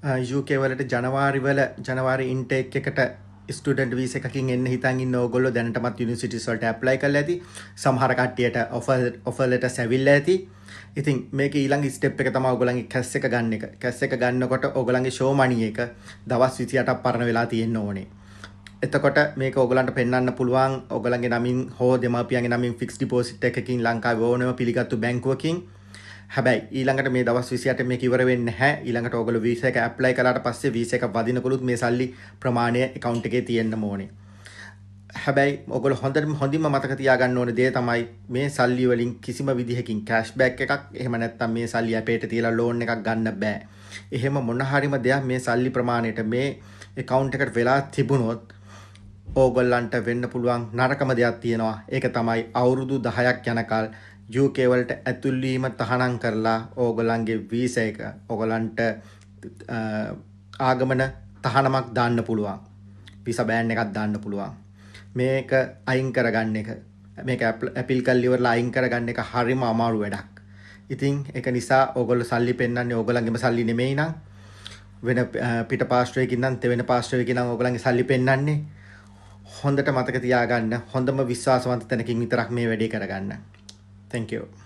UK වලට ජනවාරි intake එකට ස්ටුඩන්ට් වීසා එකකින් එන්න හිතන් ඉන්න ඕගොල්ලෝ දැනටමත් යුනිවර්සිටිස් වලට ඇප්ලයි කරලා ඇති. සමහර කට්ටියට ඔෆර් ලෙටර්ස් ඇවිල්ලා ඇති. ඉතින් මේක ඊළඟ ස්ටෙප් එක තමයි ඔයගොල්ලන්ගේ කැස් එක ගන්න එක. කැස් එක ගන්නකොට ඔයගොල්ලන්ගේ ෂෝ මනි එක දවස් 28ක් පරණ වෙලා තියෙන්න ඕනේ. එතකොට මේක ඔයගොල්ලන්ට පෙන්වන්න පුළුවන් ඔයගොල්ලන්ගේ නමින් හෝ දෙමාපියන්ගේ නමින් ෆික්ස් ඩිපොසිට් එකකින් ලංකාවේ ඕනම පිළිගත්තු බැංකුවකින්. හැබැයි ඊළඟට මේ දවස් 28 මේක ඉවර වෙන්නේ නැහැ. ඊළඟට ඔයගොල්ලෝ වීසා එක ඇප්ලයි කළාට පස්සේ වීසා එක වදිනකොලුත් මේ සල්ලි ප්‍රමාණය account එකේ තියෙන්න ඕනේ. හැබැයි ඔයගොල්ලෝ හොඳින්ම මතක තියාගන්න ඕනේ දේ තමයි මේ සල්ලි වලින් කිසිම විදිහකින් කෑෂ්බැක් එකක් එහෙම නැත්නම් මේ සල්ලි අපේට තියලා ලෝන් එකක් ගන්න බෑ. එහෙම මොන හරිම දෙයක් මේ සල්ලි ප්‍රමාණයට මේ account එකට වෙලා තිබුණොත් ඕගොල්ලන්ට වෙන්න පුළුවන් නරකම දෙයක් තියෙනවා. ඒක තමයි අවුරුදු 10ක් යනකල් UK වලට ඇතුල් වීම තහනම් කරලා ඕගොල්ලන්ගේ වීසා එක ඕගොල්ලන්ට ආගමන තහනමක් දාන්න පුළුවන්. වීසා බෑන් එකක් දාන්න පුළුවන්. මේක අයින් කරගන්න එක මේක අපීල් කරලා ඉවරලා අයින් කරගන්න එක හරිම අමාරු වැඩක්. ඉතින් ඒක නිසා ඕගොල්ලෝ සල්ලි පෙන්නන්නේ ඕගොල්ලන්ගේම සල්ලි නෙමෙයි නං වෙන පිට පාස්ටරයකින් නම් තෙවෙන පාස්ටරයකින් නම් ඕගොල්ලන්ගේ සල්ලි පෙන්නන්නේ. හොඳට මතක තියාගන්න හොඳම විශ්වාසවන්ත තැනකින් විතරක් මේ වැඩේ කරගන්න. Thank you.